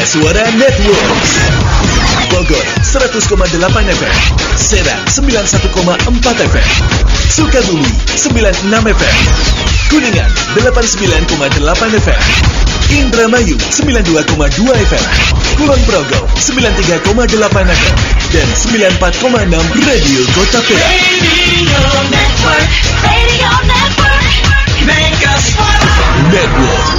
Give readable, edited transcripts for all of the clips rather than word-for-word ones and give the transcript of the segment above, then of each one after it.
Mega Suara Network. Bogor 100,8 FM, Serang 91,4 FM, Sukabumi 96 FM, Kuningan 89,8 FM, Indramayu 92,2 FM, Kulon Progo 93,8 FM, dan 94,6 Radio Kota Perak. Radio Network, Mega Suara Network.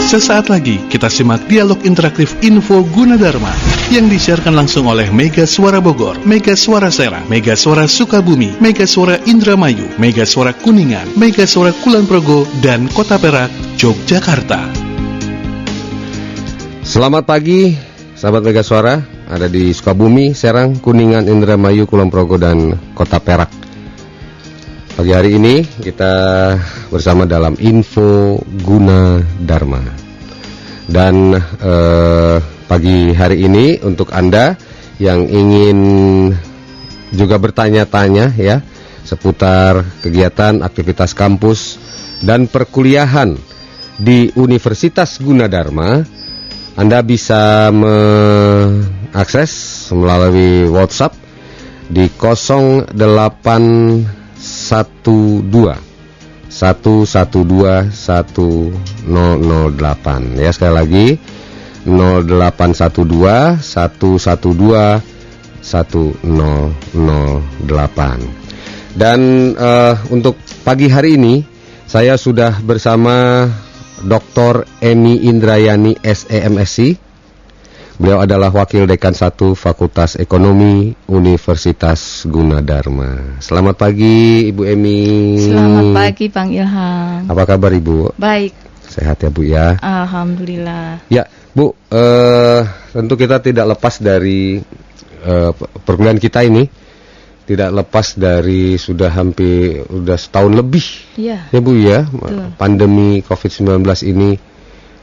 Sesaat lagi kita simak dialog interaktif Info Gunadarma yang disiarkan langsung oleh Mega Suara Bogor, Mega Suara Serang, Mega Suara Sukabumi, Mega Suara Indramayu, Mega Suara Kuningan, Mega Suara Kulon Progo, dan Kota Perak, Yogyakarta. Selamat pagi, sahabat Mega Suara, ada di Sukabumi, Serang, Kuningan, Indramayu, Kulon Progo, dan Kota Perak. Pagi hari ini kita bersama dalam Info Gunadarma. Dan pagi hari ini untuk Anda yang ingin juga bertanya-tanya ya seputar kegiatan aktivitas kampus dan perkuliahan di Universitas Gunadarma, Anda bisa mengakses melalui WhatsApp di 0812112 112 1008 ya, sekali lagi 0812 112 1008. Dan untuk pagi hari ini saya sudah bersama Dr. Emi Indrayani SEMSI. Beliau adalah Wakil Dekan 1 Fakultas Ekonomi Universitas Gunadarma. Selamat pagi Ibu Emi. Selamat pagi Bang Ilham. Apa kabar Ibu? Baik. Sehat ya Bu ya? Alhamdulillah. Ya Bu, tentu kita tidak lepas dari perkuliahan kita ini. Tidak lepas dari sudah setahun lebih ya Bu ya. Betul. Pandemi COVID-19 ini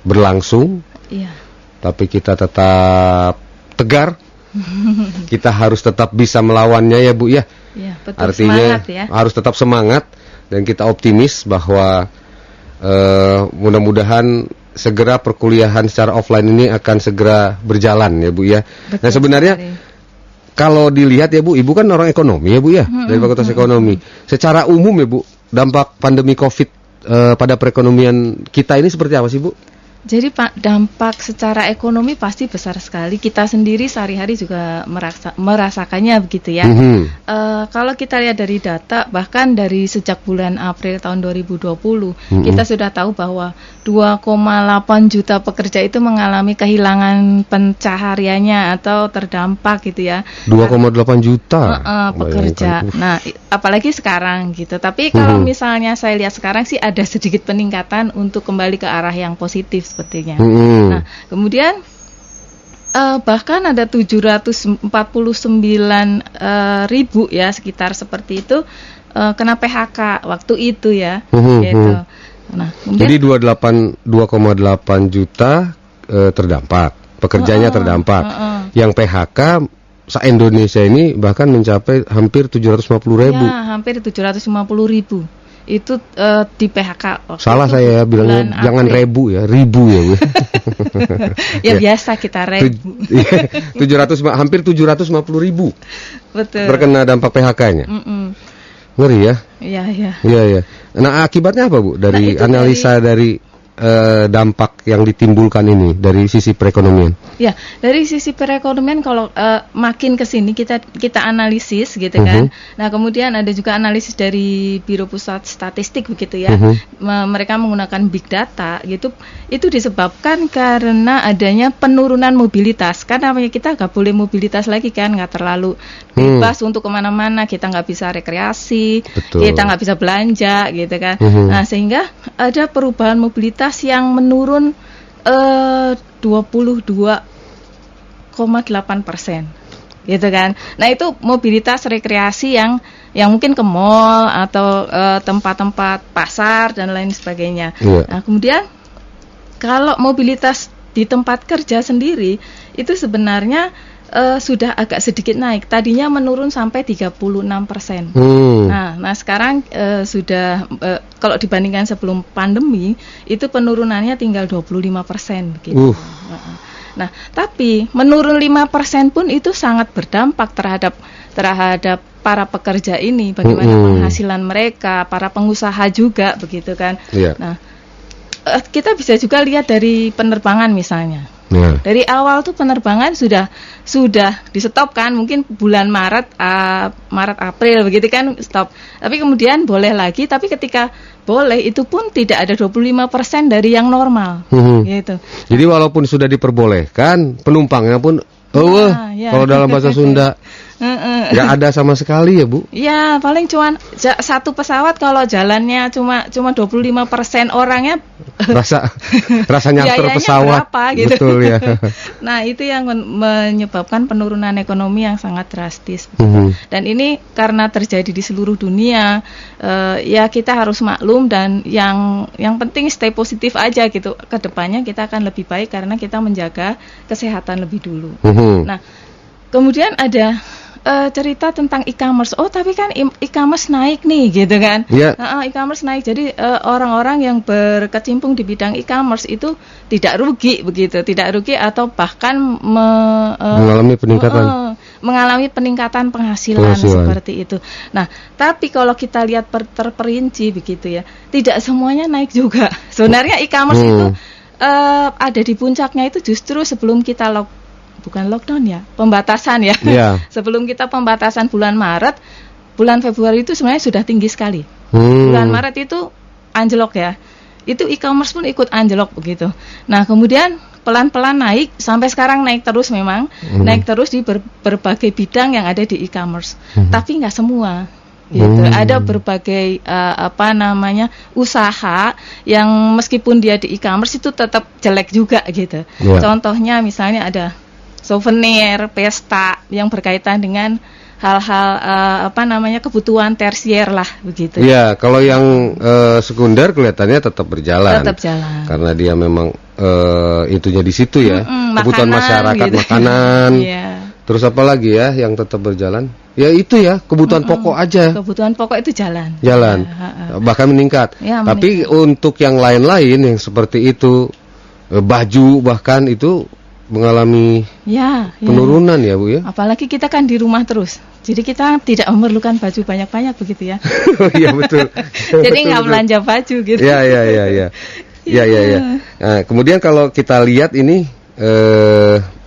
berlangsung. Iya. Tapi kita tetap tegar, kita harus tetap bisa melawannya ya Bu ya. Ya, betul. Artinya semangat, ya. Harus tetap semangat dan kita optimis bahwa mudah-mudahan segera perkuliahan secara offline ini akan segera berjalan ya Bu ya. Betul, nah sebenarnya kalau dilihat ya Bu, Ibu kan orang ekonomi ya Bu ya, dari Fakultas Ekonomi. Secara umum ya Bu, dampak pandemi COVID pada perekonomian kita ini seperti apa sih Bu? Jadi dampak secara ekonomi pasti besar sekali. Kita sendiri sehari-hari juga merasakannya begitu ya. Kalau kita lihat dari data, bahkan dari sejak bulan April tahun 2020, kita sudah tahu bahwa 2,8 juta pekerja itu mengalami kehilangan pencahariannya atau terdampak gitu ya. 2,8 juta pekerja. Nah, apalagi sekarang gitu. Tapi kalau misalnya saya lihat sekarang sih ada sedikit peningkatan untuk kembali ke arah yang positif sepertinya. Nah, kemudian bahkan ada 749 ribu ya sekitar seperti itu kena PHK waktu itu ya. Gitu. Nah, kemudian, jadi 2,8 juta terdampak, pekerjanya terdampak. Yang PHK se-Indonesia ini bahkan mencapai hampir 750 ribu. Ya, hampir 750 ribu. Itu di PHK. Salah saya ya bilangnya jangan ribu ya, ribu ya. Ya biasa kita ribu. Hampir 750 ribu. Betul. Terkena dampak PHK-nya. Ngeri ya? Iya. Nah akibatnya apa Bu dari analisa dari dampak yang ditimbulkan ini dari sisi perekonomian? Ya, dari sisi perekonomian kalau makin ke sini kita analisis gitu kan. Nah, kemudian ada juga analisis dari Biro Pusat Statistik begitu ya. Mereka menggunakan big data gitu. Itu disebabkan karena adanya penurunan mobilitas. Karena kita nggak boleh mobilitas lagi kan, nggak terlalu bebas untuk kemana-mana. Kita nggak bisa rekreasi, kita nggak bisa belanja gitu kan. Nah, sehingga ada perubahan mobilitas yang menurun 22,8% gitu kan. Nah itu mobilitas rekreasi yang mungkin ke mall atau tempat-tempat pasar dan lain sebagainya. Nah kemudian kalau mobilitas di tempat kerja sendiri itu sebenarnya sudah agak sedikit naik. Tadinya menurun sampai 36%. Nah sekarang sudah kalau dibandingkan sebelum pandemi itu penurunannya tinggal 25% gitu. Nah, tapi menurun 5% pun itu sangat berdampak terhadap para pekerja ini, bagaimana penghasilan mereka, para pengusaha juga begitu kan. Nah, kita bisa juga lihat dari penerbangan misalnya. Dari awal tuh penerbangan sudah di stop kan, mungkin bulan Maret April begitu kan stop. Tapi kemudian boleh lagi, tapi ketika boleh itu pun tidak ada 25% dari yang normal gitu. Jadi walaupun sudah diperbolehkan, penumpangnya pun kalau dalam bahasa Sunda nggak ada sama sekali ya Bu? Ya paling cuma satu pesawat, kalau jalannya cuma 25% orangnya rasa nyarter pesawat berapa, gitu. Betul ya. Nah itu yang menyebabkan penurunan ekonomi yang sangat drastis. Dan ini karena terjadi di seluruh dunia, ya kita harus maklum, dan yang penting stay positif aja gitu. Kedepannya kita akan lebih baik karena kita menjaga kesehatan lebih dulu. Nah kemudian ada cerita tentang e-commerce. Oh tapi kan e-commerce naik nih gitu kan. E-commerce naik, jadi orang-orang yang berkecimpung di bidang e-commerce itu tidak rugi begitu, tidak rugi atau bahkan mengalami peningkatan penghasilan seperti itu. Nah tapi kalau kita lihat terperinci begitu ya, tidak semuanya naik juga. Sebenarnya e-commerce itu ada di puncaknya itu justru sebelum kita bukan lockdown ya, pembatasan ya. Sebelum kita pembatasan bulan Maret, bulan Februari itu sebenarnya sudah tinggi sekali. Bulan Maret itu anjlok ya. Itu e-commerce pun ikut anjlok begitu. Nah, kemudian pelan-pelan naik sampai sekarang naik terus memang. Naik terus di berbagai bidang yang ada di e-commerce. Tapi nggak semua. Gitu. Ada berbagai usaha yang meskipun dia di e-commerce itu tetap jelek juga gitu. Contohnya misalnya ada souvenir, pesta yang berkaitan dengan hal-hal kebutuhan tersier lah begitu. Iya, kalau yang sekunder kelihatannya tetap berjalan. Karena dia memang itunya di situ ya. Kebutuhan masyarakat gitu. Makanan. Terus apa lagi ya yang tetap berjalan? Ya itu ya, kebutuhan pokok aja. Kebutuhan pokok itu jalan. Bahkan meningkat. Tapi untuk yang lain-lain yang seperti itu, baju bahkan itu mengalami penurunan ya Bu ya. Apalagi kita kan di rumah terus, jadi kita tidak memerlukan baju banyak-banyak begitu ya. Iya betul. Jadi nggak belanja baju gitu. Iya. Nah, kemudian kalau kita lihat ini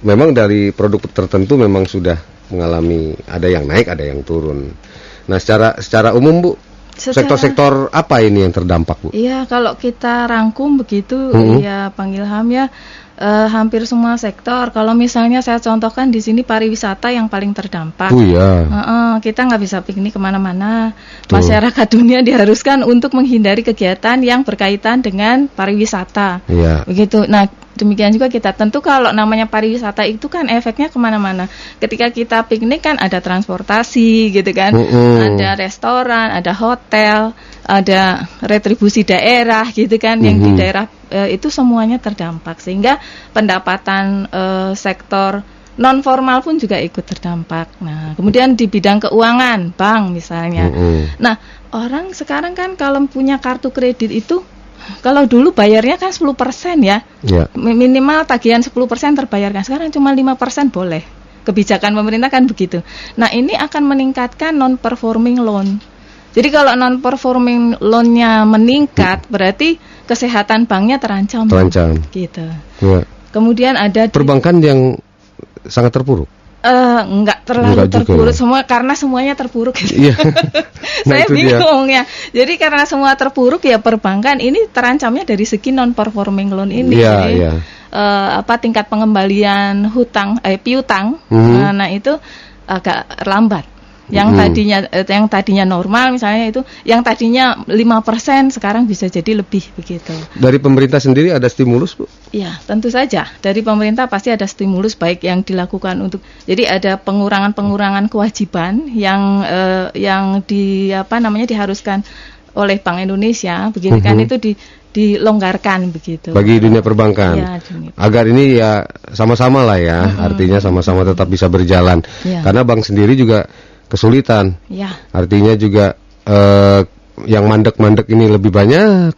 memang dari produk tertentu memang sudah mengalami, ada yang naik, ada yang turun. Nah secara umum Bu, sektor-sektor apa ini yang terdampak Bu? Iya, kalau kita rangkum begitu ya Bang Ilham ya, hampir semua sektor. Kalau misalnya saya contohkan di sini pariwisata yang paling terdampak. Kita nggak bisa piknik kemana-mana. Masyarakat dunia diharuskan untuk menghindari kegiatan yang berkaitan dengan pariwisata. Begitu. Nah demikian juga kita, tentu kalau namanya pariwisata itu kan efeknya kemana-mana. Ketika kita piknik kan ada transportasi gitu kan, ada restoran, ada hotel, ada retribusi daerah gitu kan, yang di daerah itu semuanya terdampak, sehingga pendapatan sektor non formal pun juga ikut terdampak. Nah kemudian di bidang keuangan, bank misalnya. Nah orang sekarang kan kalau punya kartu kredit itu, kalau dulu bayarnya kan 10% ya. Minimal tagihan 10% terbayarkan. Sekarang cuma 5% boleh. Kebijakan pemerintah kan begitu. Nah ini akan meningkatkan non-performing loan. Jadi kalau non-performing loan-nya meningkat, berarti kesehatan banknya terancam. Gitu. Kemudian ada perbankan yang sangat terpuruk. Enggak terlalu terpuruk semua, karena semuanya terpuruk gitu. Saya bingung ya. Jadi karena semua terpuruk ya, perbankan ini terancamnya dari segi non performing loan ini. Tingkat pengembalian piutang, nah itu agak lambat. Yang tadinya normal misalnya itu, yang tadinya 5% sekarang bisa jadi lebih begitu. Dari pemerintah sendiri ada stimulus Bu? Ya tentu saja, dari pemerintah pasti ada stimulus, baik yang dilakukan untuk, jadi ada pengurangan kewajiban yang diharuskan oleh Bank Indonesia, begini kan, itu dilonggarkan begitu. Bagi dunia perbankan. Ya, agar ini ya sama-sama lah ya, artinya sama-sama tetap bisa berjalan. Ya. Karena bank sendiri juga kesulitan. Ya. Artinya juga yang mandek-mandek ini lebih banyak,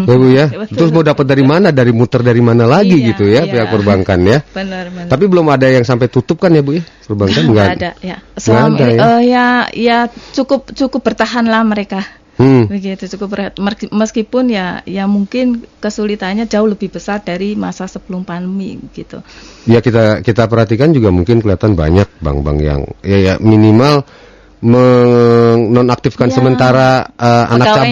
ya Bu ya. Terus mau dapat dari mana? Dari muter dari mana lagi gitu ya pihak perbankan ya. Benar. Tapi belum ada yang sampai tutup kan ya Bu ya? Perbankan nggak ada ya. Selama ya cukup bertahanlah mereka. Begitu meskipun ya mungkin kesulitannya jauh lebih besar dari masa sebelum pandemi gitu. Ya kita perhatikan juga mungkin kelihatan banyak bank-bank yang ya minimal menonaktifkan sementara anak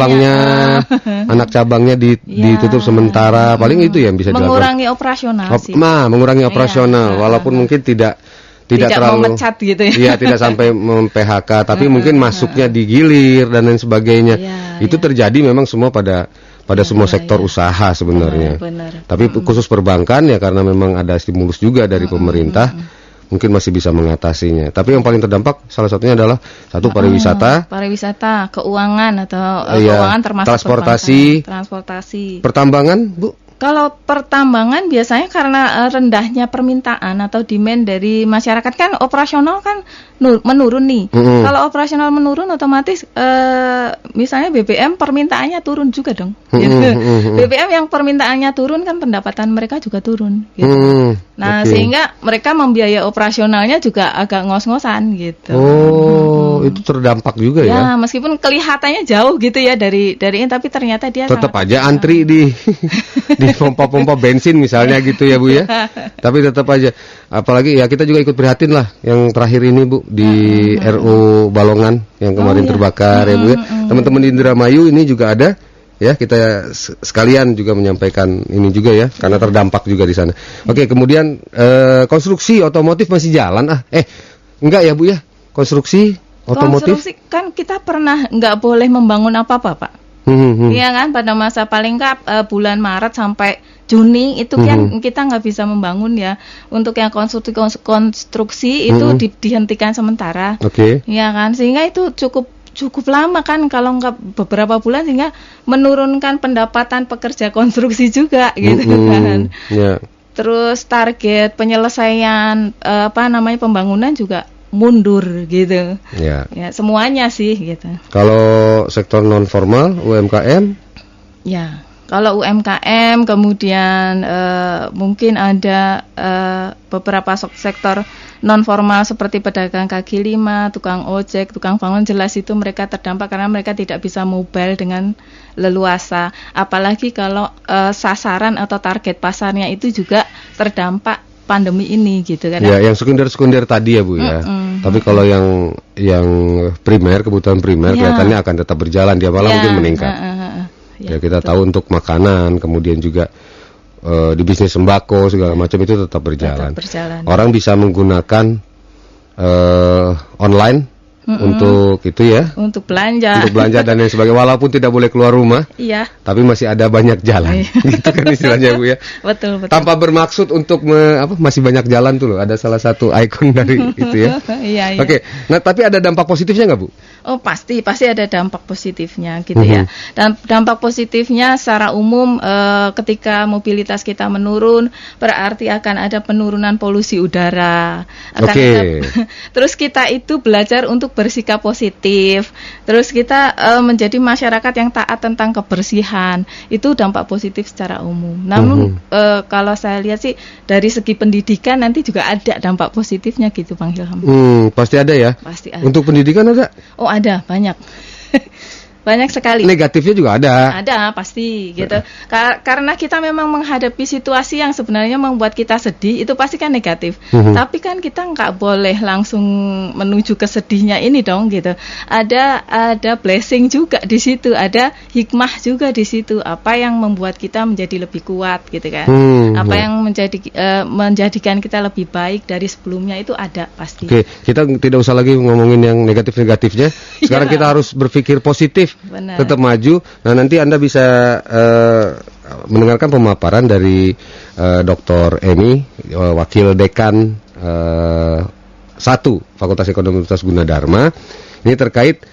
cabangnya ditutup sementara, paling itu yang bisa mengurangi dilakukan. Operasional sih. Mengurangi operasional, walaupun mungkin tidak terlalu memecat gitu ya. Iya, tidak sampai mem-PHK, tapi mungkin masuknya digilir dan lain sebagainya. Itu terjadi memang semua pada semua sektor usaha sebenarnya. Benar. Tapi khusus perbankan ya karena memang ada stimulus juga dari pemerintah. Mungkin masih bisa mengatasinya. Tapi yang paling terdampak salah satunya adalah satu pariwisata, keuangan atau keuangan termasuk transportasi, pertambangan, Bu. Kalau pertambangan biasanya karena rendahnya permintaan atau demand dari masyarakat kan operasional kan menurun nih. Kalau operasional menurun otomatis misalnya BBM permintaannya turun juga dong. BBM yang permintaannya turun kan pendapatan mereka juga turun gitu. Sehingga mereka membiayai operasionalnya juga agak ngos-ngosan gitu. Itu terdampak juga ya. Ya, meskipun kelihatannya jauh gitu ya dari ini tapi ternyata dia tetap aja antri di pompa-pompa bensin misalnya gitu ya Bu ya. Tapi tetap aja. Apalagi ya kita juga ikut prihatin lah yang terakhir ini Bu di RU Balongan yang kemarin terbakar ya Bu ya. Teman-teman di Indramayu ini juga ada ya, kita sekalian juga menyampaikan ini juga ya karena terdampak juga di sana. Oke, kemudian konstruksi otomotif masih jalan enggak ya Bu ya? Konstruksi kan kita pernah nggak boleh membangun apa-apa Pak. Iya kan, pada masa paling nggak bulan Maret sampai Juni itu kan kita nggak bisa membangun ya. Untuk yang konstruksi itu dihentikan sementara. Iya kan, sehingga itu cukup lama kan kalau nggak beberapa bulan, sehingga menurunkan pendapatan pekerja konstruksi juga gitu kan. Terus target penyelesaian pembangunan juga mundur gitu. Ya, semuanya sih gitu. Kalau sektor non formal UMKM? Ya, kalau UMKM kemudian mungkin ada beberapa sektor non formal seperti pedagang kaki lima, tukang ojek, tukang bangun, jelas itu mereka terdampak karena mereka tidak bisa mobile dengan leluasa. Apalagi kalau sasaran atau target pasarnya itu juga terdampak pandemi ini gitu kan. Ya, yang sekunder tadi ya Bu ya. Tapi kalau yang primer, kebutuhan primer kelihatannya akan tetap berjalan, dia malah mungkin meningkat. Ya kita tahu untuk makanan, kemudian juga di bisnis sembako segala macam itu tetap berjalan. Orang bisa menggunakan online untuk itu ya, untuk belanja dan lain sebagainya, walaupun tidak boleh keluar rumah, tapi masih ada banyak jalan, gitu kan istilahnya Bu ya. Betul. Tanpa bermaksud untuk masih banyak jalan tuh loh, ada salah satu ikon dari itu ya. Oke, nah tapi ada dampak positifnya nggak Bu? Oh pasti ada dampak positifnya gitu ya. Dan dampak positifnya secara umum ketika mobilitas kita menurun, berarti akan ada penurunan polusi udara. Terus kita itu belajar untuk bersikap positif. Terus kita menjadi masyarakat yang taat tentang kebersihan. Itu dampak positif secara umum. Namun kalau saya lihat sih dari segi pendidikan nanti juga ada dampak positifnya gitu Bang Ilham. Pasti ada ya. Pasti ada. Untuk pendidikan ada? Oh ada, banyak. Banyak sekali. Negatifnya juga ada. Ada, pasti gitu. Karena kita memang menghadapi situasi yang sebenarnya membuat kita sedih, itu pasti kan negatif. Tapi kan kita nggak boleh langsung menuju ke sedihnya ini dong gitu. Ada blessing juga di situ, ada hikmah juga di situ. Apa yang membuat kita menjadi lebih kuat gitu kan. Apa yang menjadikan kita lebih baik dari sebelumnya itu ada pasti. Oke, kita tidak usah lagi ngomongin yang negatif-negatifnya. Sekarang kita harus berpikir positif. Benar. Tetap maju. Nah nanti Anda bisa mendengarkan pemaparan dari Dr. Emi, Wakil Dekan 1 Fakultas Ekonomi Universitas Gunadarma. Ini terkait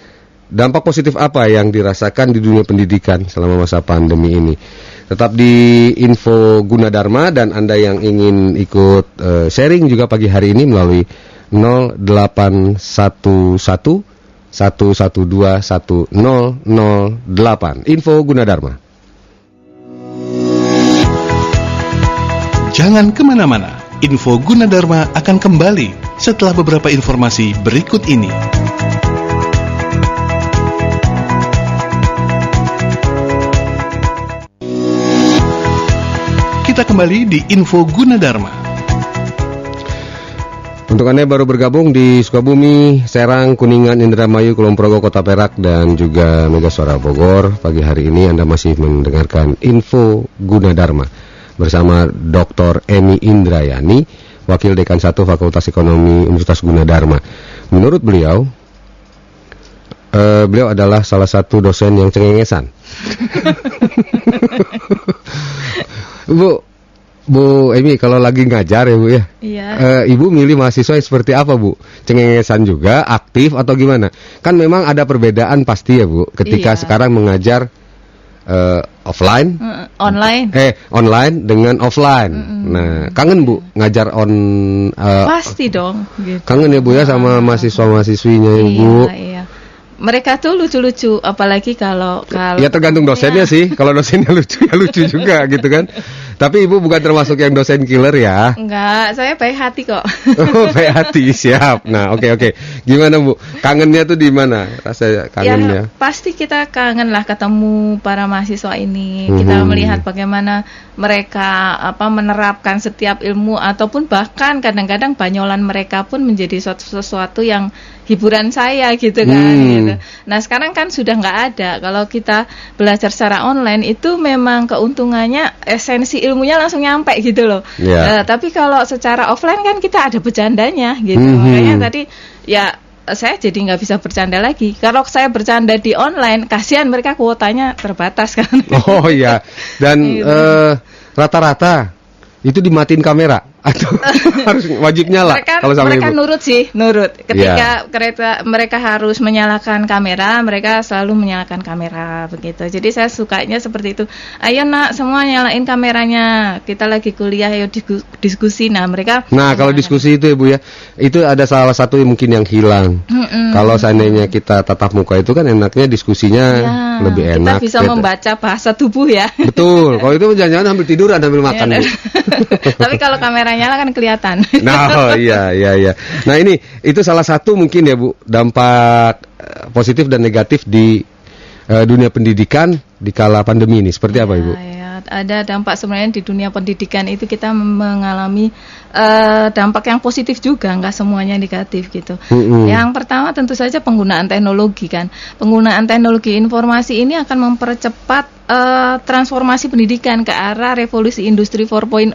dampak positif apa yang dirasakan di dunia pendidikan selama masa pandemi ini? Tetap di Info Gunadarma, dan Anda yang ingin ikut sharing juga pagi hari ini melalui 0811 112 1008. Info Gunadarma. Jangan kemana-mana, Info Gunadarma akan kembali setelah beberapa informasi berikut ini. Kita kembali di Info Gunadarma. Untuk Anda yang baru bergabung di Sukabumi, Serang, Kuningan, Indramayu, Kulon Progo, Kota Perak, dan juga Mega Suara Bogor, pagi hari ini Anda masih mendengarkan Info Gunadarma bersama Dr. Emi Indrayani, Wakil Dekan 1 Fakultas Ekonomi Universitas Gunadarma. Menurut beliau, beliau adalah salah satu dosen yang cengengesan. Bu Emi, kalau lagi ngajar ya Bu ya, iya. Ibu milih mahasiswa yang seperti apa Bu? Cengengesan juga, aktif atau gimana? Kan memang ada perbedaan pasti ya Bu, ketika sekarang mengajar offline, online dengan offline. Nah, kangen Bu ngajar pasti dong. Gitu. Kangen ya Bu ya sama mahasiswa-mahasiswinya ya Bu. Iya. Mereka tuh lucu-lucu, apalagi kalau ya tergantung dosennya sih. Kalau dosennya lucu ya lucu juga gitu kan. Tapi Ibu bukan termasuk yang dosen killer ya? Enggak, saya baik hati kok. Oh, baik hati, siap. Nah, oke. Gimana Bu? Kangennya tuh di mana? Rasa kangennya? Ya, pasti kita kangen lah ketemu para mahasiswa ini. Kita melihat bagaimana mereka menerapkan setiap ilmu, ataupun bahkan kadang-kadang banyolan mereka pun menjadi sesuatu yang hiburan saya gitu kan. Gitu. Nah, sekarang kan sudah nggak ada. Kalau kita belajar secara online itu memang keuntungannya esensi ilmunya langsung nyampe gitu loh. Tapi kalau secara offline kan kita ada bercandanya gitu. Makanya tadi ya saya jadi nggak bisa bercanda lagi. Kalau saya bercanda di online, kasihan mereka kuotanya terbatas kan. Oh iya. Dan rata-rata itu dimatiin kamera atau harus wajib nyala? Kalau sama mereka Ibu nurut. Ketika mereka harus menyalakan kamera, mereka selalu menyalakan kamera begitu. Jadi saya sukanya seperti itu. Ayo nak, semua nyalain kameranya. Kita lagi kuliah, ayo diskusi. Nah, mereka. Nah, kalau diskusi itu Ibu ya, itu ada salah satu yang mungkin yang hilang. Kalau seandainya kita tatap muka itu kan enaknya diskusinya lebih enak. Kita bisa membaca bahasa tubuh ya. Betul. Kalau itu jangan-jangan sambil tiduran sambil makan. Tapi kalau kameranya nyala kan kelihatan. Nah, iya. Nah, itu salah satu mungkin ya Bu, dampak positif dan negatif di dunia pendidikan di kala pandemi ini. Seperti apa Ibu? Ya, ada dampak sebenarnya di dunia pendidikan itu kita mengalami dampak yang positif juga, nggak semuanya negatif gitu. Yang pertama tentu saja penggunaan teknologi kan. Penggunaan teknologi informasi ini akan mempercepat transformasi pendidikan ke arah revolusi industri 4.0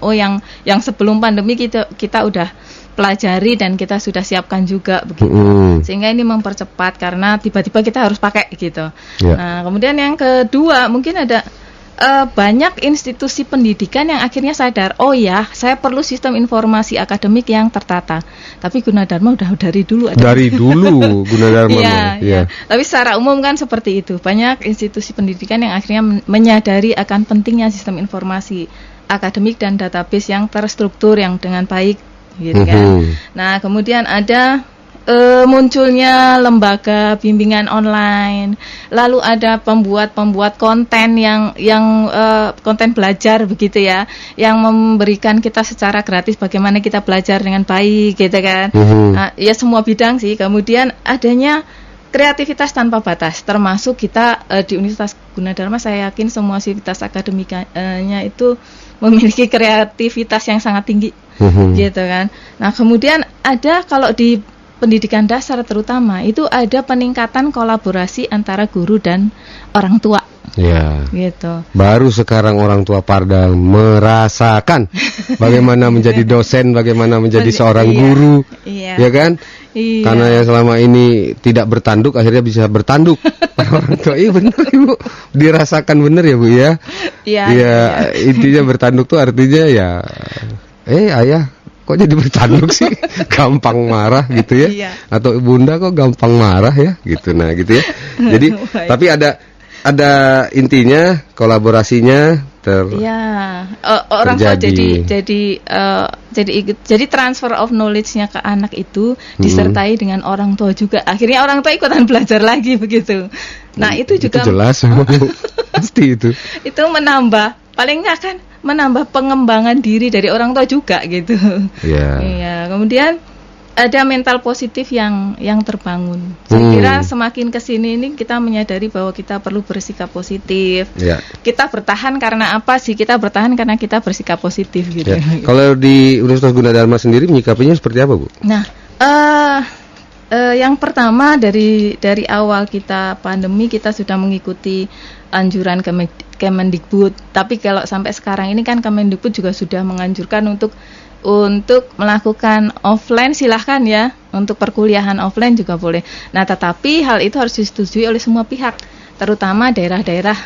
yang sebelum pandemi kita udah pelajari dan kita sudah siapkan juga begitu. Sehingga ini mempercepat karena tiba-tiba kita harus pakai gitu. Nah, kemudian yang kedua mungkin ada banyak institusi pendidikan yang akhirnya sadar, oh ya, saya perlu sistem informasi akademik yang tertata. Tapi Gunadarma udah dari dulu ada. Dari dulu Gunadarma. Iya. Tapi secara umum kan seperti itu. Banyak institusi pendidikan yang akhirnya menyadari akan pentingnya sistem informasi akademik dan database yang terstruktur yang dengan baik gitu kan. Nah, kemudian ada munculnya lembaga bimbingan online, lalu ada pembuat konten yang konten belajar begitu ya, yang memberikan kita secara gratis bagaimana kita belajar dengan baik gitu kan. Nah, ya semua bidang sih. Kemudian adanya kreativitas tanpa batas, termasuk kita di Universitas Gunadarma, saya yakin semua sivitas akademikanya itu memiliki kreativitas yang sangat tinggi gitu kan. Nah, kemudian ada kalau di pendidikan dasar terutama itu ada peningkatan kolaborasi antara guru dan orang tua. Ya. Gitu. Baru sekarang orang tua Pardal merasakan bagaimana menjadi dosen, bagaimana menjadi seorang guru, ya kan? Iya. Karena yang selama ini tidak bertanduk akhirnya bisa bertanduk. Orang tua, iya benar Ibu, dirasakan benar ya Bu ya. Iya. Intinya bertanduk tuh artinya ya, ayah kok jadi bertanduk sih, gampang marah gitu ya. Iya. Atau bunda kok gampang marah ya gitu. Nah gitu ya. Jadi tapi ada intinya kolaborasinya orang tua terjadi. jadi transfer of knowledge-nya ke anak itu disertai dengan orang tua juga. Akhirnya orang tua ikutan belajar lagi begitu. Nah, itu juga itu jelas pasti itu. Itu paling nggak kan menambah pengembangan diri dari orang tua juga gitu. Iya, kemudian ada mental positif yang terbangun. Saya kira semakin kesini ini kita menyadari bahwa kita perlu bersikap positif. Kita bertahan karena apa sih? Kita bertahan karena kita bersikap positif gitu. Kalau di Universitas Gunadarma sendiri menyikapinya seperti apa, Bu? Nah, yang pertama dari awal kita pandemi kita sudah mengikuti anjuran Kemendikbud. Tapi kalau sampai sekarang ini kan Kemendikbud juga sudah menganjurkan untuk melakukan offline, silahkan ya, untuk perkuliahan offline juga boleh. Nah, tetapi hal itu harus disetujui oleh semua pihak, terutama daerah-daerah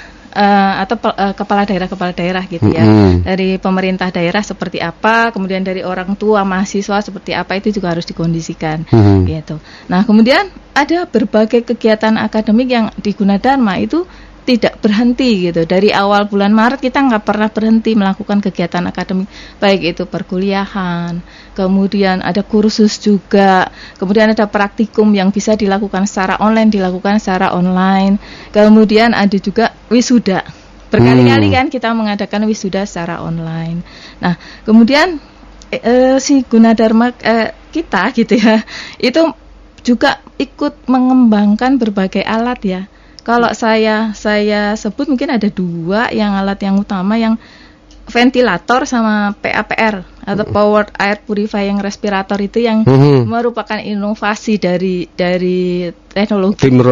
atau kepala daerah gitu ya. Dari pemerintah daerah seperti apa, kemudian dari orang tua mahasiswa seperti apa, itu juga harus dikondisikan gitu. Nah, kemudian ada berbagai kegiatan akademik yang di Gunadarma itu tidak berhenti gitu. Dari awal bulan Maret kita nggak pernah berhenti melakukan kegiatan akademik, baik itu perkuliahan, kemudian ada kursus juga, kemudian ada praktikum yang bisa dilakukan secara online, kemudian ada juga wisuda. Berkali-kali kan kita mengadakan wisuda secara online. Nah, kemudian si Gunadarma kita gitu ya, itu juga ikut mengembangkan berbagai alat ya. Kalau saya sebut mungkin ada 2 yang alat yang utama, yang ventilator sama PAPR atau Powered Air Purifying Respirator, itu yang merupakan inovasi dari teknologi tim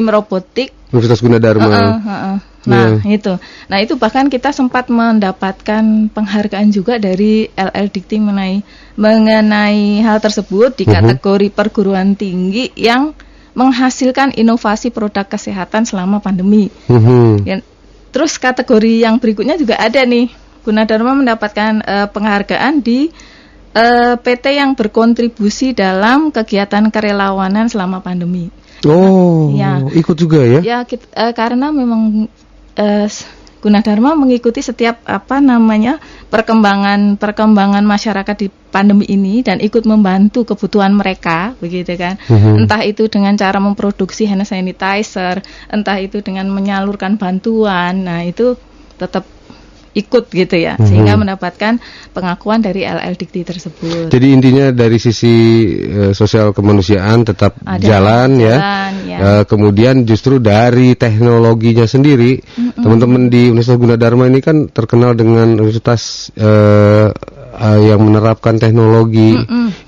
robotik Universitas Gunadarma. Itu. Nah, itu bahkan kita sempat mendapatkan penghargaan juga dari LLDikti mengenai hal tersebut di kategori perguruan tinggi yang menghasilkan inovasi produk kesehatan selama pandemi. Terus kategori yang berikutnya juga ada nih. Gunadarma mendapatkan penghargaan di PT yang berkontribusi dalam kegiatan kerelawanan selama pandemi. Ikut juga ya? Ya, karena memang Gunadarma mengikuti setiap perkembangan masyarakat di pandemi ini dan ikut membantu kebutuhan mereka, begitu kan? Entah itu dengan cara memproduksi hand sanitizer, entah itu dengan menyalurkan bantuan. Nah, itu tetap ikut gitu ya, sehingga mendapatkan pengakuan dari LLDikti tersebut. Jadi intinya dari sisi sosial kemanusiaan tetap jalan ya. Kemudian justru dari teknologinya sendiri, teman-teman di Universitas Gunadarma ini kan terkenal dengan universitas yang menerapkan teknologi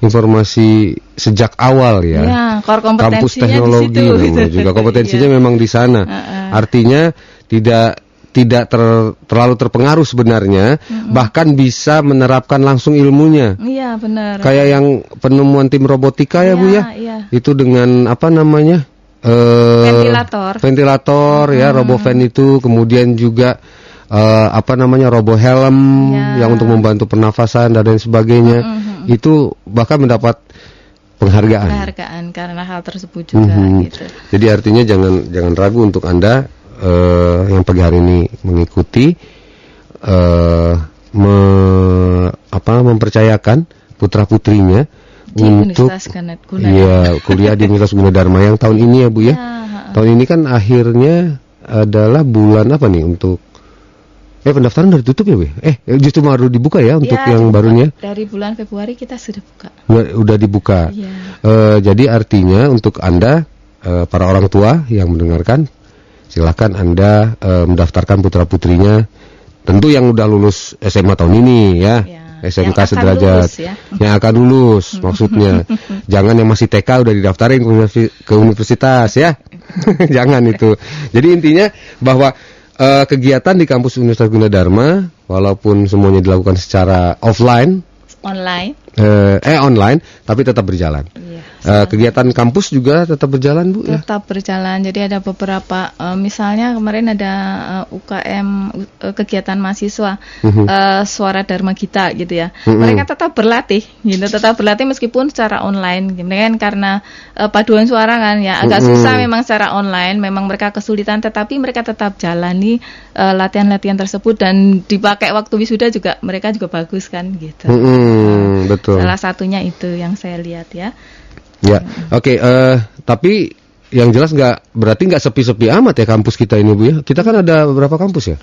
informasi sejak awal ya. Kampus teknologi juga kompetensinya memang di sana. Artinya tidak terlalu terpengaruh sebenarnya, bahkan bisa menerapkan langsung ilmunya. Iya, benar. Kayak yang penemuan tim robotika ya, Bu ya. Itu dengan ventilator ya, RoboVan itu, kemudian juga robo helm yang untuk membantu pernafasan dan lain sebagainya. Itu bahkan mendapat penghargaan karena hal tersebut juga gitu. Jadi artinya jangan ragu untuk Anda yang pagi hari ini mengikuti mempercayakan putra-putrinya untuk kuliah di Universitas Gunadarma yang tahun ini ya, Bu ya. Tahun ini kan akhirnya adalah bulan apa nih untuk pendaftaran udah ditutup ya, Bu? Justru baru dibuka ya untuk yang barunya. Dari bulan Februari kita sudah buka. Udah dibuka. Jadi artinya untuk Anda para orang tua yang mendengarkan, silakan Anda mendaftarkan putra-putrinya, tentu yang udah lulus SMA tahun ini ya, SMK sederajat, yang akan lulus maksudnya. Jangan yang masih TK udah didaftarin ke universitas ya. Jangan itu. Jadi intinya bahwa kegiatan di kampus Universitas Gunadarma, walaupun semuanya dilakukan secara online, online, tapi tetap berjalan. Kegiatan kampus juga tetap berjalan, Bu? Tetap berjalan. Jadi ada beberapa, misalnya kemarin ada UKM kegiatan mahasiswa Suara Dharma Gita gitu ya. Mereka tetap berlatih, gitu. Tetap berlatih meskipun secara online. Kemudian karena paduan suara kan ya agak susah memang secara online. Memang mereka kesulitan, tetapi mereka tetap jalani latihan-latihan tersebut dan dipakai waktu wisuda juga mereka juga bagus kan gitu. Betul. Salah satunya itu yang saya lihat ya. Ya, oke. Tapi yang jelas berarti nggak sepi-sepi amat ya kampus kita ini, Bu ya. Kita kan ada berapa kampus ya?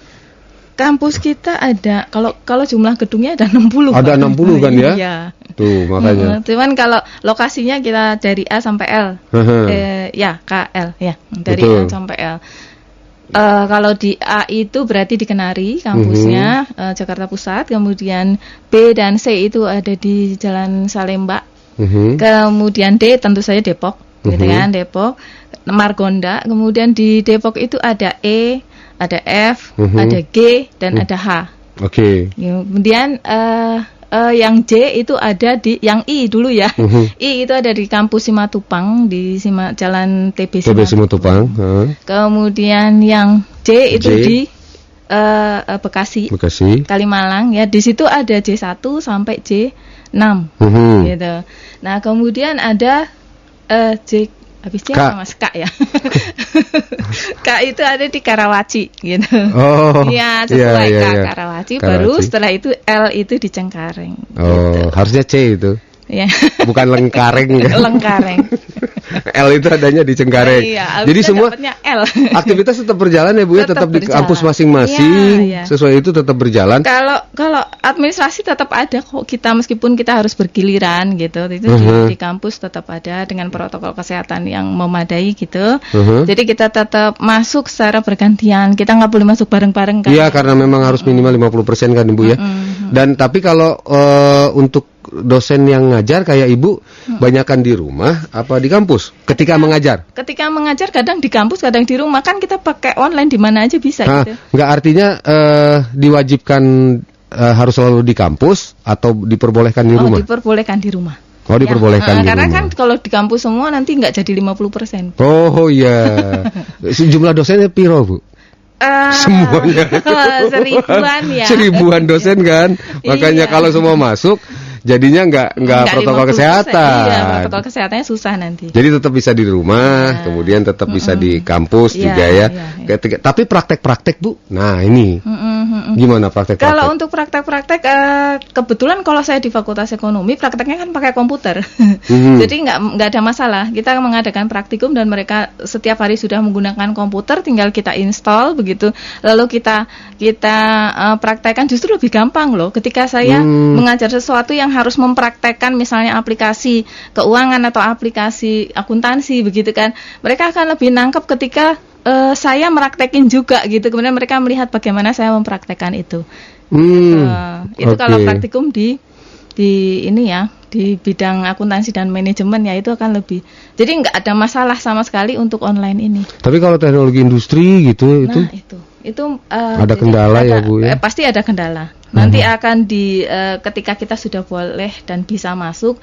Kampus kita ada, kalau jumlah gedungnya ada 60. Ada 60 kan ya? Iya. Tuh makanya. Cuman kalau lokasinya kita dari A sampai L, KL ya, dari Betul. A sampai L. Kalau di A itu berarti di Kenari kampusnya, Jakarta Pusat. Kemudian B dan C itu ada di Jalan Salemba. Kemudian D tentu saja Depok, gitu kan, Depok, Margonda. Kemudian di Depok itu ada E, ada F, ada G dan ada H. Oke. Kemudian yang J itu ada di yang I dulu ya. I itu ada di kampus Simatupang di Jalan TB Simatupang. Kemudian yang J itu di Bekasi, Kalimalang ya. Di situ ada J1 sampai J6 gitu. Nah, kemudian ada J habisnya sama K ya. K itu ada di Karawaci gitu. Iya, sesuai K Karawaci. Baru setelah itu L itu di Cengkareng. Gitu. Harusnya C itu. Ya. Bukan Lengkareng kan? Lengkareng. L itu adanya di Cengkareng. Iya, jadi semua L. aktivitas tetap berjalan ya, Bu ya, tetap di kampus masing-masing. Iya. Sesuai itu tetap berjalan. Kalau administrasi tetap ada kok, kita meskipun kita harus bergiliran gitu. Itu di kampus tetap ada dengan protokol kesehatan yang memadai gitu. Jadi kita tetap masuk secara bergantian. Kita nggak boleh masuk bareng-bareng kan. Iya, karena memang harus minimal 50% kan, Ibu ya. Dan tapi kalau untuk dosen yang ngajar kayak Ibu, banyakan di rumah apa di kampus ketika mengajar? Ketika mengajar kadang di kampus, kadang di rumah, kan kita pakai online di mana aja bisa gitu. Nggak artinya diwajibkan harus selalu di kampus atau diperbolehkan di rumah? Diperbolehkan di rumah. Oh, diperbolehkan di karena rumah. Kan kalau di kampus semua nanti nggak jadi 50%. Oh iya. Jumlah dosennya piro, Bu? Semuanya. Seribuan dosen kan. Makanya kalau semua masuk jadinya nggak protokol kesehatan. Iya, protokol kesehatannya susah nanti. Jadi tetap bisa di rumah, kemudian tetap bisa di kampus juga ya. Tapi praktek-praktek, Bu. Nah, ini. Gimana praktek-praktek? Kalau untuk praktek-praktek kebetulan kalau saya di Fakultas Ekonomi prakteknya kan pakai komputer. Jadi nggak ada masalah. Kita mengadakan praktikum dan mereka setiap hari sudah menggunakan komputer, tinggal kita install begitu. Lalu kita praktekkan, justru lebih gampang loh. Ketika saya mengajar sesuatu yang harus mempraktekkan misalnya aplikasi keuangan atau aplikasi akuntansi begitu kan, mereka akan lebih nangkep ketika saya meraktekin juga gitu. Kemudian mereka melihat bagaimana saya mempraktekkan itu. Itu kalau praktikum di ini ya, di bidang akuntansi dan manajemen ya, itu akan lebih. Jadi nggak ada masalah sama sekali untuk online ini. Tapi kalau teknologi industri gitu, itu ada kendala ya, Bu ya? Pasti ada kendala. Nanti akan ketika kita sudah boleh dan bisa masuk,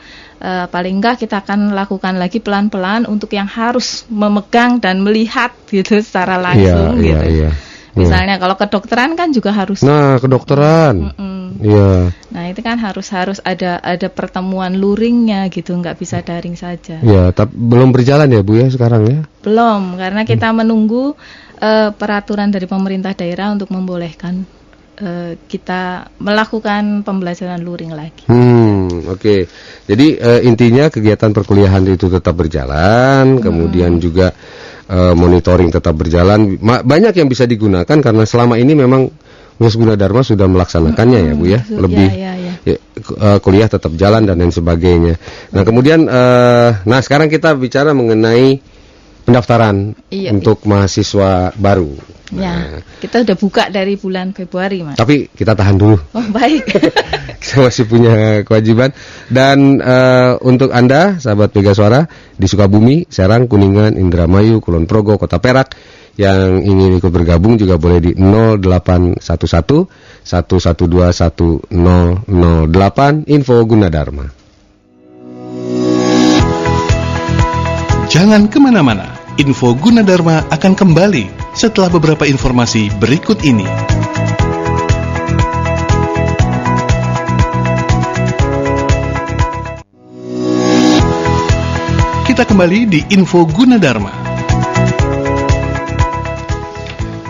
paling enggak kita akan lakukan lagi pelan-pelan untuk yang harus memegang dan melihat gitu secara langsung gitu. Iya. Misalnya kalau kedokteran kan juga harus. Nah, kedokteran. Iya. Nah, itu kan harus ada pertemuan luringnya gitu, nggak bisa daring saja. Iya, tapi belum berjalan ya, Bu ya sekarang ya? Belum, karena kita menunggu peraturan dari pemerintah daerah untuk membolehkan kita melakukan pembelajaran luring lagi. Oke. Jadi intinya kegiatan perkuliahan itu tetap berjalan, kemudian juga monitoring tetap berjalan. Banyak yang bisa digunakan karena selama ini memang Universitas Gunadarma sudah melaksanakannya ya, Bu ya. Lebih kuliah tetap jalan dan lain sebagainya. Nah, kemudian sekarang kita bicara mengenai pendaftaran untuk mahasiswa baru. Ya, kita udah buka dari bulan Februari, Mas. Tapi kita tahan dulu. Oh, baik. Kita masih punya kewajiban. Dan untuk Anda, sahabat Mega Suara di Sukabumi, Serang, Kuningan, Indramayu, Kulon Progo, Kota Perak, yang ingin ikut bergabung juga boleh di 0811 112 1008 Info Gunadarma. Jangan kemana-mana, Info Gunadarma akan kembali setelah beberapa informasi berikut ini. Kita kembali di Info Gunadarma.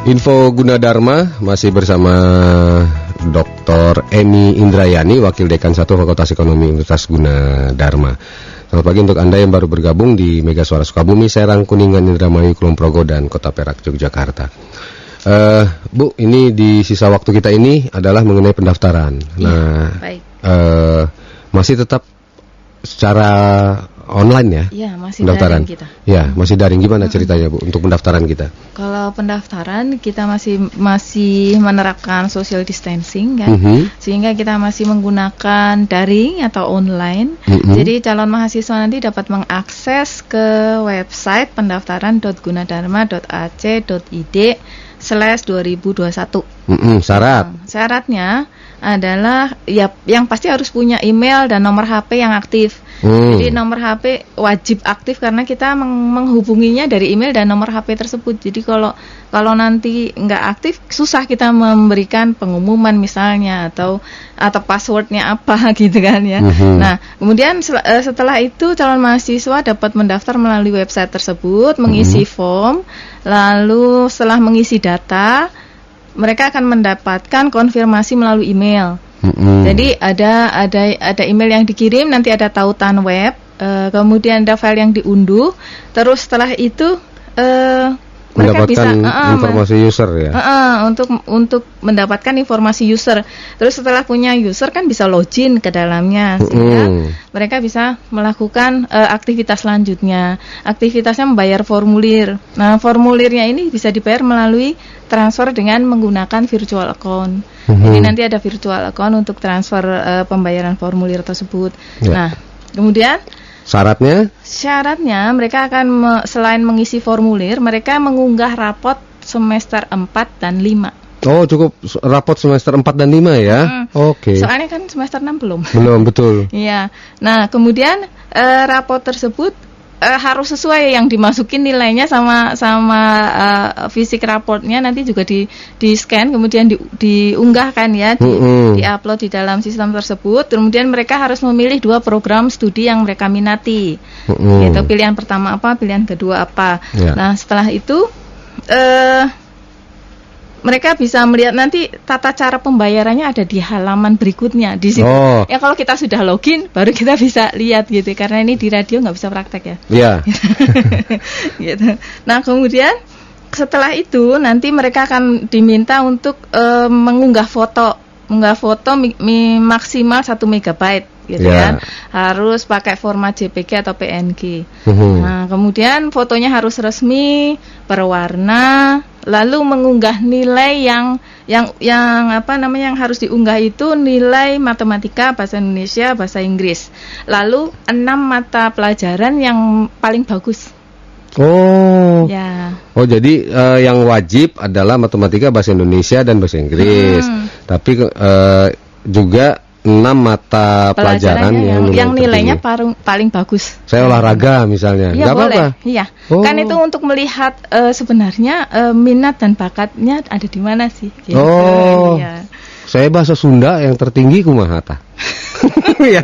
Info Gunadarma masih bersama Dr. Emi Indrayani, Wakil Dekan 1 Fakultas Ekonomi Universitas Gunadarma. Selamat pagi untuk Anda yang baru bergabung di Mega Suara Sukabumi, Serang, Kuningan, Indramayu, Kulon Progo, dan Kota Perak, Yogyakarta. Bu, ini di sisa waktu kita ini adalah mengenai pendaftaran. Nah, baik. Masih tetap secara online ya? Iya, masih pendaftaran daring kita. Ya, masih daring. Gimana ceritanya, Bu, untuk pendaftaran kita? Kalau pendaftaran kita masih menerapkan social distancing kan, sehingga kita masih menggunakan daring atau online. Jadi calon mahasiswa nanti dapat mengakses ke website pendaftaran.gunadarma.ac.id/2021. Syaratnya adalah ya yang pasti harus punya email dan nomor HP yang aktif. Jadi nomor HP wajib aktif karena kita menghubunginya dari email dan nomor HP tersebut. Jadi kalau nanti nggak aktif susah kita memberikan pengumuman misalnya atau passwordnya apa gitu kan ya. Nah kemudian setelah itu calon mahasiswa dapat mendaftar melalui website tersebut, mengisi form, lalu setelah mengisi data mereka akan mendapatkan konfirmasi melalui email. Jadi ada email yang dikirim, nanti ada tautan web, kemudian ada file yang diunduh, terus setelah itu mereka bisa informasi user ya. Untuk mendapatkan informasi user. Terus setelah punya user kan bisa login ke dalamnya sehingga mereka bisa melakukan aktivitas selanjutnya. Aktivitasnya membayar formulir. Nah, formulirnya ini bisa dibayar melalui transfer dengan menggunakan virtual account. Jadi nanti ada virtual account untuk transfer pembayaran formulir tersebut. Nah, kemudian Syaratnya mereka akan selain mengisi formulir, mereka mengunggah rapot semester 4 dan 5. Oh, cukup rapot semester 4 dan 5 ya? Oke. Soalnya kan semester 6 belum. Belum, betul. Iya. Nah, kemudian rapot tersebut harus sesuai yang dimasukin nilainya sama fisik raportnya nanti juga di scan kemudian diunggahkan ya di-upload di dalam sistem tersebut. Kemudian mereka harus memilih 2 program studi yang mereka minati. Gitu, pilihan pertama apa, pilihan kedua apa. Nah, setelah itu mereka bisa melihat nanti tata cara pembayarannya ada di halaman berikutnya di situ. Ya kalau kita sudah login baru kita bisa lihat gitu karena ini di radio nggak bisa praktek ya. Iya. Gitu. Nah kemudian setelah itu nanti mereka akan diminta untuk mengunggah foto maksimal 1 MB gitu kan. Harus pakai format JPG atau PNG. Nah, kemudian fotonya harus resmi, berwarna, lalu mengunggah nilai yang harus diunggah itu nilai matematika, bahasa Indonesia, bahasa Inggris. Lalu 6 mata pelajaran yang paling bagus. Jadi yang wajib adalah matematika, bahasa Indonesia dan bahasa Inggris. Tapi juga 6 mata pelajaran yang nilainya paling bagus. Saya olahraga misalnya, nggak apa-apa. Iya, kan itu untuk melihat sebenarnya minat dan bakatnya ada di mana sih. Gitu. Saya bahasa Sunda yang tertinggi kumaha tah. Ya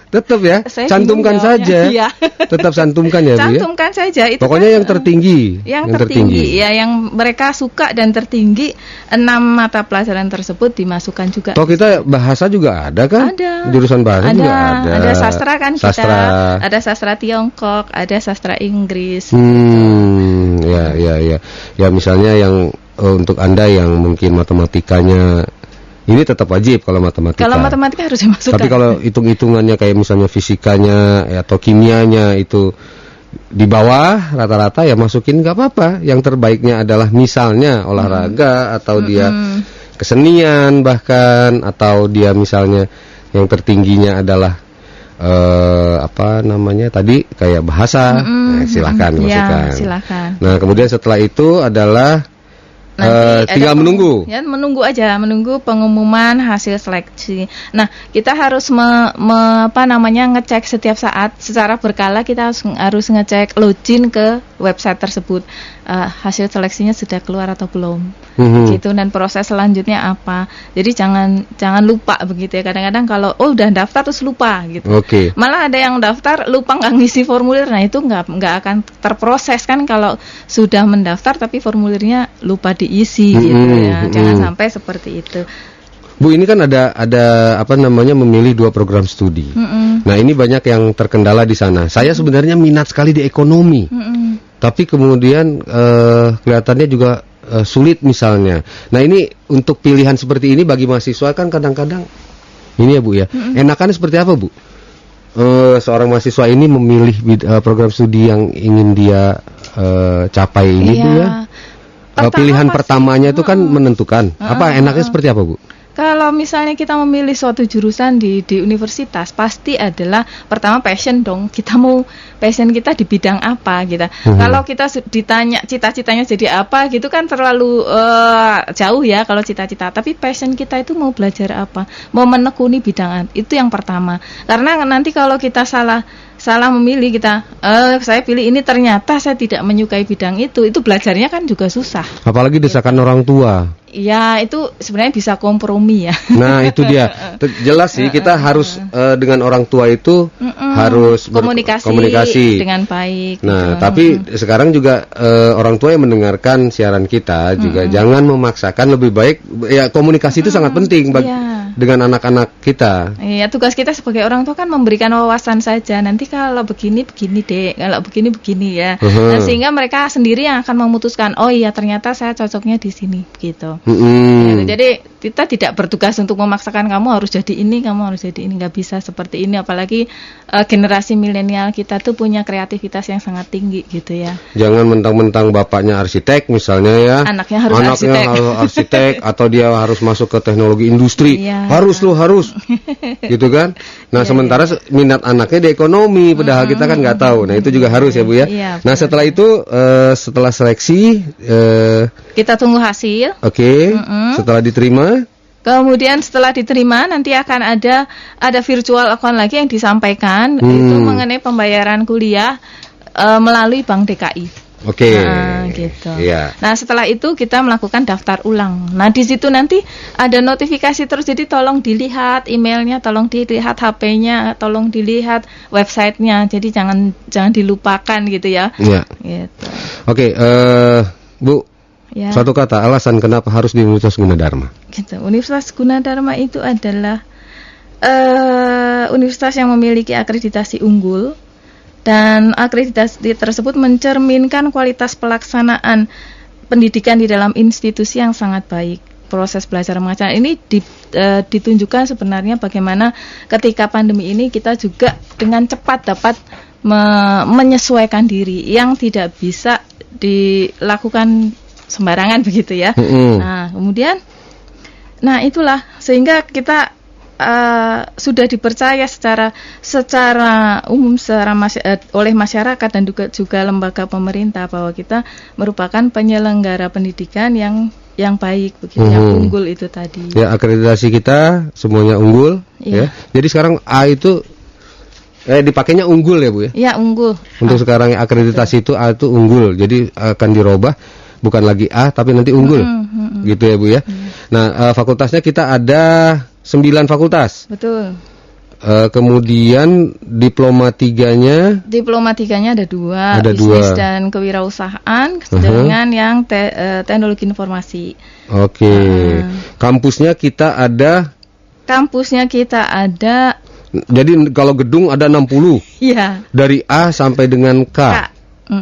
tetap ya, cantumkan saja. Iya. Tetap cantumkan ya, Bu ya. Cantumkan saja itu. Pokoknya kan, yang tertinggi. Yang tertinggi ya, yang mereka suka dan tertinggi 6 mata pelajaran tersebut dimasukkan juga. Toh kita bahasa juga ada kan? Ada. Jurusan bahasa juga ada. Ada sastra kan kita. Ada sastra Tiongkok, ada sastra Inggris. Ya. Ya misalnya yang untuk Anda yang mungkin matematikanya ini tetap wajib kalau matematika. Kalau matematika harus dimasukkan. Tapi kalau hitung-hitungannya kayak misalnya fisikanya atau kimianya itu di bawah rata-rata ya masukin nggak apa-apa. Yang terbaiknya adalah misalnya olahraga atau dia kesenian bahkan, atau dia misalnya yang tertingginya adalah apa namanya tadi kayak bahasa. Silahkan masukkan. Silakan. Nah kemudian setelah itu adalah tinggal menunggu. Ya, menunggu aja, menunggu pengumuman hasil seleksi. Nah, kita harus ngecek setiap saat secara berkala. Kita harus ngecek login ke website tersebut. Hasil seleksinya sudah keluar atau belum. Gitu, dan proses selanjutnya apa. Jadi jangan lupa begitu ya. Kadang-kadang kalau udah daftar terus lupa gitu. Malah ada yang daftar lupa nggak ngisi formulir. Nah, itu nggak akan terproses kan kalau sudah mendaftar tapi formulirnya lupa diisi gitu ya. Jangan sampai seperti itu. Bu, ini kan ada apa namanya memilih 2 program studi. Nah, ini banyak yang terkendala di sana. Saya sebenarnya minat sekali di ekonomi. Tapi kemudian kelihatannya juga sulit misalnya. Nah, ini untuk pilihan seperti ini bagi mahasiswa kan kadang-kadang ini ya, Bu ya. Enakannya seperti apa, Bu? Seorang mahasiswa ini memilih program studi yang ingin dia capai ini, Bu ya. Pilihan pertamanya itu kan menentukan. Apa enaknya seperti apa, Bu? Kalau misalnya kita memilih suatu jurusan di universitas, pasti adalah pertama passion dong. Kita mau passion kita di bidang apa gitu. Kalau kita ditanya cita-citanya jadi apa gitu kan terlalu jauh ya kalau cita-cita. Tapi passion kita itu mau belajar apa, mau menekuni bidang itu yang pertama. Karena nanti kalau kita salah memilih, saya pilih ini ternyata saya tidak menyukai bidang itu belajarnya kan juga susah. Apalagi desakan orang tua. Ya, itu sebenarnya bisa kompromi ya. Nah, itu dia. Jelas sih kita harus dengan orang tua itu harus komunikasi dengan baik. Nah, tapi sekarang juga orang tua yang mendengarkan siaran kita juga jangan memaksakan, lebih baik ya komunikasi itu sangat penting dengan anak-anak kita. Iya, tugas kita sebagai orang tua kan memberikan wawasan saja. Nanti kalau begini Dek, kalau begini ya. Nah, sehingga mereka sendiri yang akan memutuskan, oh iya ternyata saya cocoknya di sini gitu. Jadi kita tidak bertugas untuk memaksakan kamu harus jadi ini, nggak bisa seperti ini. Apalagi generasi milenial kita tuh punya kreativitas yang sangat tinggi gitu ya. Jangan mentang-mentang bapaknya arsitek misalnya ya, anaknya harus arsitek atau dia harus masuk ke teknologi industri. Harus gitu kan. Nah, sementara minat anaknya di ekonomi, padahal kita kan nggak tahu. Nah, itu juga harus ya, Bu ya. Nah, setelah itu setelah seleksi kita tunggu hasil. Setelah diterima, kemudian setelah diterima nanti akan ada virtual account lagi yang disampaikan itu mengenai pembayaran kuliah melalui Bank DKI. Gitu. Nah, setelah itu kita melakukan daftar ulang. Nah, di situ nanti ada notifikasi terus, jadi tolong dilihat emailnya, tolong dilihat HP-nya, tolong dilihat websitenya. Jadi jangan dilupakan gitu ya. Gitu. Bu. Satu kata alasan kenapa harus di Universitas Gunadarma. Gitu. Universitas Gunadarma itu adalah universitas yang memiliki akreditasi unggul, dan akreditasi tersebut mencerminkan kualitas pelaksanaan pendidikan di dalam institusi yang sangat baik. Proses belajar mengajar ini ditunjukkan sebenarnya bagaimana ketika pandemi ini kita juga dengan cepat dapat menyesuaikan diri yang tidak bisa dilakukan sembarangan begitu ya. Nah, kemudian itulah sehingga kita sudah dipercaya secara umum oleh masyarakat dan juga lembaga pemerintah bahwa kita merupakan penyelenggara pendidikan yang baik begitu, yang unggul itu tadi. Ya, akreditasi kita semuanya unggul ya. Jadi sekarang A itu dipakainya unggul ya, Bu ya? Iya, unggul. Untuk sekarang akreditasi itu A itu unggul. Jadi akan dirubah, bukan lagi A tapi nanti unggul. Gitu ya, Bu ya. Nah, fakultasnya kita ada 9 fakultas. Betul. Kemudian diploma 3-nya ada 2, bisnis dan kewirausahaan dengan yang teknologi informasi. Kampusnya kita ada jadi kalau gedung ada 60. Iya. Dari A sampai dengan K.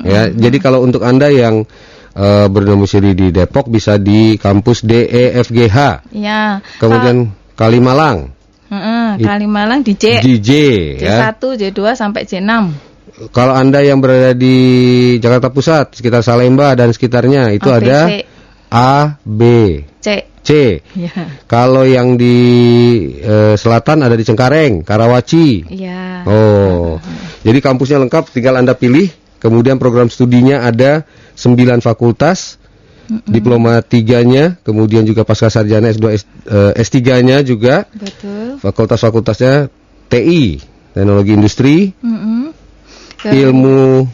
Ya, jadi kalau untuk Anda yang berdomisili di Depok bisa di kampus DEFGH. Iya. Kemudian Kalimalang. Kalimalang di J. Di J ya. J1, J2 sampai J6. kalau Anda yang berada di Jakarta Pusat, sekitar Salemba dan sekitarnya, itu ada A, B, C. Ya. Kalau yang di selatan ada di Cengkareng, Karawaci. Ya. Oh. Jadi kampusnya lengkap, tinggal Anda pilih. Kemudian program studinya ada 9 fakultas. Diploma 3-nya, kemudian juga pasca sarjana S2, S3-nya juga. Betul. Fakultas-fakultasnya TI, Teknologi Industri, Ilmu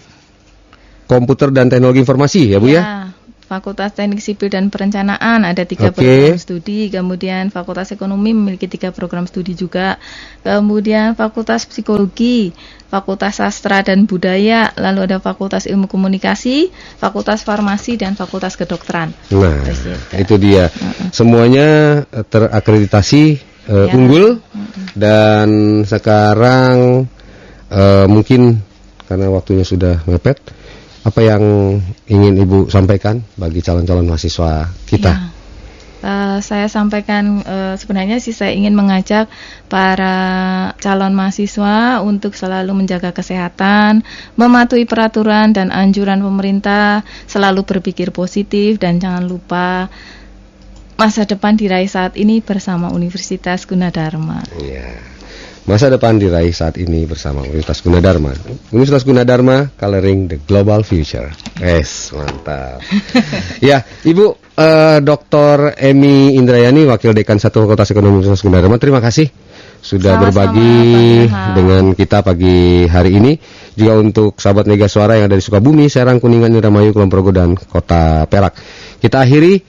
Komputer dan Teknologi Informasi, ya Bu ya? Fakultas Teknik Sipil dan Perencanaan ada 3 program studi, kemudian Fakultas Ekonomi memiliki 3 program studi juga, kemudian Fakultas Psikologi, Fakultas Sastra dan Budaya, lalu ada Fakultas Ilmu Komunikasi, Fakultas Farmasi dan Fakultas Kedokteran. Nah, itu dia. Semuanya terakreditasi unggul dan sekarang mungkin karena waktunya sudah mepet. Apa yang ingin Ibu sampaikan bagi calon-calon mahasiswa kita? Saya sampaikan sebenarnya sih saya ingin mengajak para calon mahasiswa untuk selalu menjaga kesehatan, mematuhi peraturan dan anjuran pemerintah, selalu berpikir positif dan jangan lupa masa depan diraih saat ini bersama Universitas Gunadarma. Iya. Masa depan diraih saat ini bersama Universitas Gunadarma. Universitas Gunadarma, coloring the global future. Yes, mantap. Ya, Ibu Dr. Emi Indrayani, Wakil Dekan 1 Fakultas Ekonomi Universitas Gunadarma, terima kasih sudah berbagi dengan kita pagi hari ini. Juga untuk sahabat Mega Suara yang ada di Sukabumi, Serang, Kuningan, Indramayu, Kulon Progo, dan Kota Perak. Kita akhiri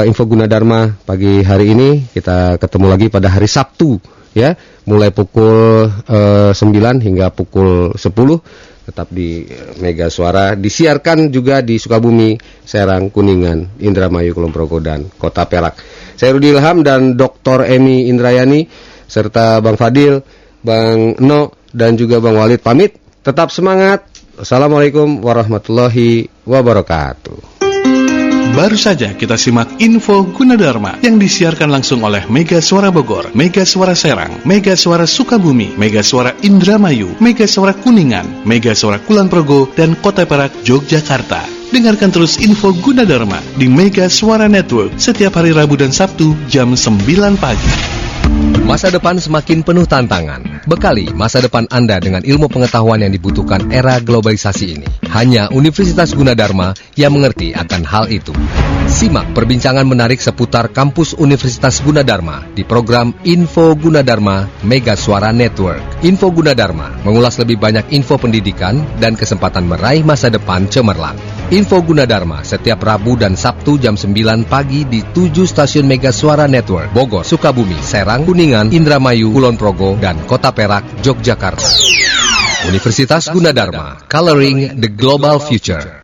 info Gunadarma pagi hari ini. Kita ketemu lagi pada hari Sabtu, ya, mulai pukul 9 hingga pukul 10, tetap di Mega Suara. Disiarkan juga di Sukabumi, Serang, Kuningan, Indramayu, Kulon Progo, dan Kota Perak. Saya Rudi Ilham dan Dr. Emi Indrayani serta Bang Fadil, Bang No, dan juga Bang Walid pamit. Tetap semangat. Assalamualaikum warahmatullahi wabarakatuh. Baru saja kita simak info Gunadarma yang disiarkan langsung oleh Mega Suara Bogor, Mega Suara Serang, Mega Suara Sukabumi, Mega Suara Indramayu, Mega Suara Kuningan, Mega Suara Kulon Progo, dan Kota Perak, Yogyakarta. Dengarkan terus info Gunadarma di Mega Suara Network setiap hari Rabu dan Sabtu jam 9 pagi. Masa depan semakin penuh tantangan. Bekali masa depan Anda dengan ilmu pengetahuan yang dibutuhkan era globalisasi ini. Hanya Universitas Gunadarma yang mengerti akan hal itu. Simak perbincangan menarik seputar kampus Universitas Gunadarma di program Info Gunadarma Mega Suara Network. Info Gunadarma mengulas lebih banyak info pendidikan dan kesempatan meraih masa depan cemerlang. Info Gunadarma setiap Rabu dan Sabtu jam 9 pagi di 7 stasiun Mega Suara Network, Bogor, Sukabumi, Serang, Kuningan, Indramayu, Kulon Progo, dan Kota Perak, Yogyakarta. Universitas Gunadarma, coloring the global future.